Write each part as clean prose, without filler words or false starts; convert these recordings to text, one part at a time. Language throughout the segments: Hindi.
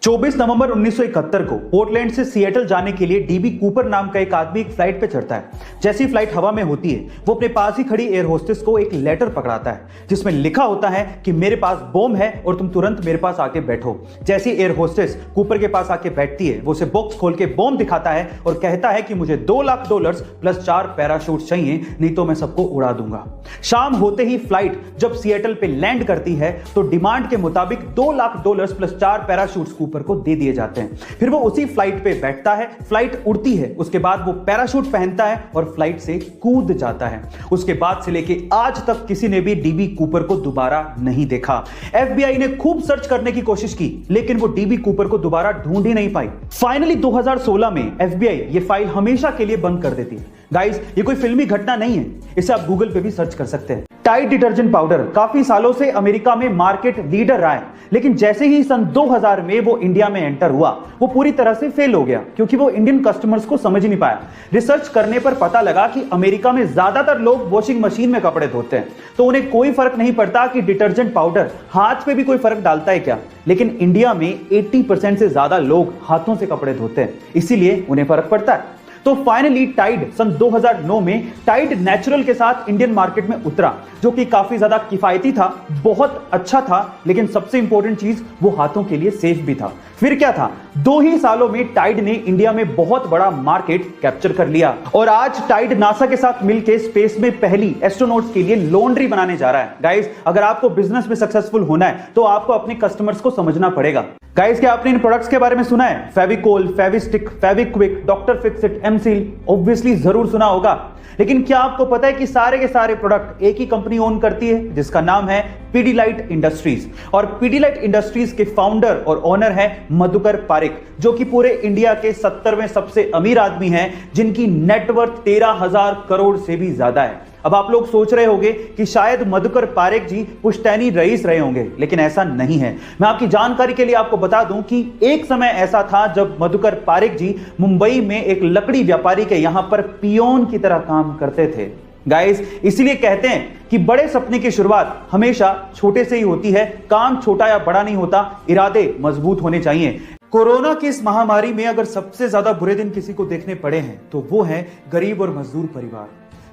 24 नवंबर 1971 को पोर्टलैंड से सिएटल जाने के लिए डीबी कूपर नाम का एक आदमी एक फ्लाइट पे चढ़ता है। जैसी फ्लाइट हवा में होती है, वो अपने पास ही खड़ी एयर होस्टेस को एक लेटर पकड़ाता है जिसमें लिखा होता है कि मेरे पास बॉम्ब है और तुम तुरंत मेरे पास आके बैठो। जैसी एयर होस्टेस कूपर के पास आके बैठती है, वो उसे बॉक्स खोल के बॉम्ब दिखाता है और कहता है कि मुझे $2 लाख प्लस 4 पैराशूट चाहिए, नहीं तो मैं सबको उड़ा दूंगा। शाम होते ही फ्लाइट जब सिएटल पे लैंड करती है तो डिमांड के मुताबिक $2 लाख प्लस 4 पैराशूट कूपर को दे दिए जाते हैं। फिर वो उसी फ्लाइट पे बैठता है, फ्लाइट उड़ती है, उसके बाद वो पैराशूट पहनता है और फ्लाइट से कूद जाता है। उसके बाद से लेके आज तक किसी ने भी डीबी कूपर को दोबारा नहीं देखा। एफबीआई ने खूब सर्च करने की कोशिश की, लेकिन वो डीबी कूपर को दोबारा ढूंढ ही नहीं पाई। फाइनली 2016 में एफबीआई ये फाइल हमेशा के लिए बंद कर देती है। गाइस, ये कोई फिल्मी घटना नहीं है, इसे आप गूगल पे भी सर्च कर सकते हैं। टाइड डिटर्जेंट पाउडर काफी सालों से अमेरिका में मार्केट लीडर रहा है, लेकिन जैसे ही सन 2000 में वो इंडिया में एंटर हुआ, वो पूरी तरह से फेल हो गया क्योंकि वो इंडियन कस्टमर्स को समझ नहीं पाया। रिसर्च करने पर पता लगा कि अमेरिका में ज्यादातर लोग वॉशिंग मशीन में कपड़े धोते हैं, तो उन्हें कोई फर्क नहीं पड़ता कि डिटर्जेंट पाउडर हाथ पे भी कोई फर्क डालता है क्या। लेकिन इंडिया में 80% से ज्यादा लोग हाथों से कपड़े धोते हैं, इसीलिए उन्हें फर्क पड़ता है। तो फाइनली टाइड सन 2009 में टाइड नेचुरल के साथ इंडियन मार्केट में उतरा, जो कि काफी ज्यादा किफायती था, बहुत अच्छा था, लेकिन सबसे इंपॉर्टेंट चीज वो हाथों के लिए सेफ भी था। फिर क्या था, 2 ही सालों में टाइड ने इंडिया में बहुत बड़ा मार्केट कैप्चर कर लिया और आज टाइड नासा के साथ मिलकर स्पेस में पहली एस्ट्रोनॉट्स के लिए लॉन्ड्री बनाने जा रहा है। गाइस, अगर आपको बिजनेस में सक्सेसफुल होना है तो आपको अपने कस्टमर्स को समझना पड़ेगा। गाइस, क्या आपने इन प्रोडक्ट्स के बारे में सुना है? फेविकोल, फेविस्टिक, फेविक्विक, डॉक्टर फिक्सिट, एमसील, ऑब्वियसली जरूर सुना होगा। लेकिन क्या आपको पता है कि सारे के सारे प्रोडक्ट एक ही कंपनी ओन करती है, जिसका नाम है पीडीलाइट इंडस्ट्रीज। और पीडीलाइट इंडस्ट्रीज के फाउंडर और ओनर है मधुकर पारिक, जो कि पूरे इंडिया के 70वें सबसे अमीर आदमी हैं, जिनकी नेटवर्थ 13,000 करोड़ से भी ज्यादा है। अब आप लोग सोच रहे होंगे कि शायद मधुकर पारिक जी पुश्तैनी रईस रहे होंगे, लेकिन ऐसा नहीं है। मैं आपकी जानकारी के लिए आपको बता दूं कि एक समय ऐसा था जब मधुकर पारिक जी मुंबई में एक लकड़ी व्यापारी के यहां पर पियोन की तरह काम करते थे। गाइस, इसीलिए कहते हैं कि बड़े सपने की शुरुआत हमेशा छोटे से ही होती है। काम छोटा या बड़ा नहीं होता, इरादे मजबूत होने चाहिए। कोरोना की इस महामारी में अगर सबसे ज्यादा बुरे दिन किसी को देखने पड़े हैं तो वो है गरीब और मजदूर परिवार।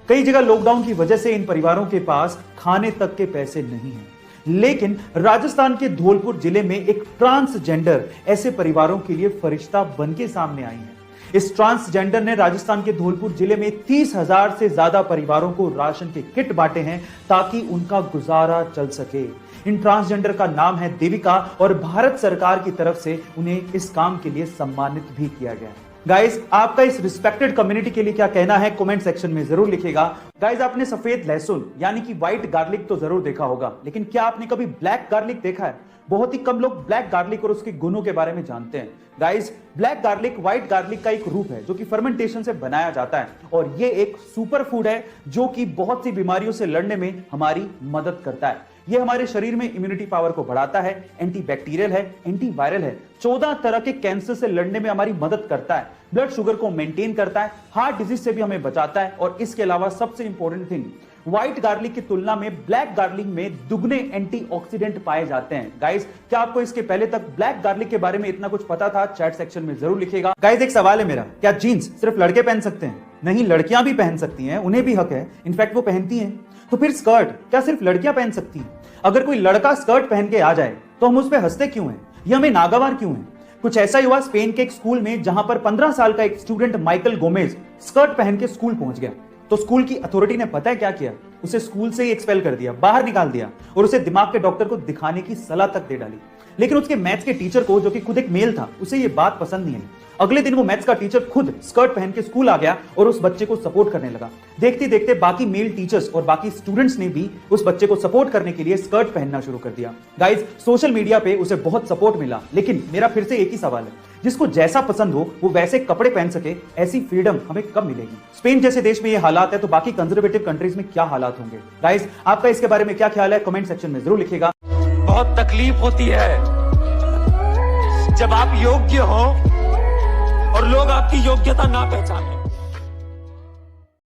कई जगह लॉकडाउन की वजह से इन परिवारों के पास खाने तक के पैसे नहीं हैं। लेकिन राजस्थान के धौलपुर जिले में एक ट्रांसजेंडर ऐसे परिवारों के लिए फरिश्ता बनके सामने आई है। इस ट्रांसजेंडर ने राजस्थान के धौलपुर जिले में 30,000 से ज्यादा परिवारों को राशन के किट बांटे हैं ताकि उनका गुजारा चल सके। इन ट्रांसजेंडर का नाम है देविका और भारत सरकार की तरफ से उन्हें इस काम के लिए सम्मानित भी किया गया है। गाइस, आपका इस रिस्पेक्टेड कम्युनिटी के लिए क्या कहना है कमेंट सेक्शन में जरूर लिखिएगा। गाइस, आपने सफेद लहसुन यानी कि व्हाइट गार्लिक तो जरूर देखा होगा, लेकिन क्या आपने कभी ब्लैक गार्लिक देखा है? बहुत ही कम लोग ब्लैक गार्लिक और उसके गुणों के बारे में जानते हैं। Guys, black garlic white garlic का एक रूप है जो कि फर्मेंटेशन से बनाया जाता है और ये एक सुपर फूड है जो कि बहुत सी बीमारियों से लड़ने में हमारी मदद करता है। ये हमारे शरीर में इम्यूनिटी पावर को बढ़ाता है, एंटीबैक्टीरियल है, एंटीवायरल है, 14 तरह के कैंसर से लड़ने में हमारी मदद करता है, ब्लड शुगर को मेंटेन करता है, हार्ट डिजीज से भी हमें बचाता है और इसके अलावा सबसे इंपॉर्टेंट थिंग, व्हाइट गार्लिक की तुलना में ब्लैक गार्लिक में दुगने एंटीऑक्सीडेंट पाए जाते हैं। गाइस, क्या आपको इसके पहले तक ब्लैक गार्लिक के बारे में इतना कुछ पता था? चैट सेक्शन में जरूर लिखिएगा। गाइस, एक सवाल है मेरा, क्या जीन्स सिर्फ लड़के पहन सकते हैं? नहीं, लड़कियां भी पहन सकती हैं, उन्हें भी हक है, इनफैक्ट वो पहनती हैं। तो फिर स्कर्ट क्या सिर्फ लड़कियां पहन सकती हैं? अगर कोई लड़का स्कर्ट पहन के आ जाए तो हम उस पर हंसते क्यों हैं? ये हमें नागवार क्यों है? कुछ ऐसा ही हुआ स्पेन के एक स्कूल में, जहां पर 15 साल का एक स्टूडेंट माइकल गोमेज स्कर्ट पहन के स्कूल पहुंच गया। तो स्कूल की अथॉरिटी ने पता है क्या किया? उसे स्कूल से ही एक्सपेल कर दिया, बाहर निकाल दिया और उसे दिमाग के डॉक्टर को दिखाने की सलाह तक दे डाली। लेकिन उसके मैथ्स के टीचर को, जो कि खुद एक मेल था, उसे ये बात पसंद नहीं आई। अगले दिन वो मैथ्स का टीचर खुद स्कर्ट पहन के स्कूल आ गया और उस बच्चे को सपोर्ट करने लगा। देखते देखते बाकी मेल टीचर्स और बाकी स्टूडेंट्स ने भी उस बच्चे को सपोर्ट करने के लिए स्कर्ट पहनना शुरू कर दिया। गाइस, सोशल मीडिया पे उसे बहुत सपोर्ट मिला, लेकिन मेरा फिर से एक ही सवाल है, जिसको जैसा पसंद हो वो वैसे कपड़े पहन सके, ऐसी फ्रीडम हमें कब मिलेगी? स्पेन जैसे देश में ये हालात है तो बाकी कंजर्वेटिव कंट्रीज में क्या हालात होंगे? गाइस, आपका इसके बारे में क्या ख्याल है कमेंट सेक्शन में जरूर लिखिएगा। बहुत तकलीफ होती है जब आप योग्य हो और लोग आपकी योग्यता ना पहचाने।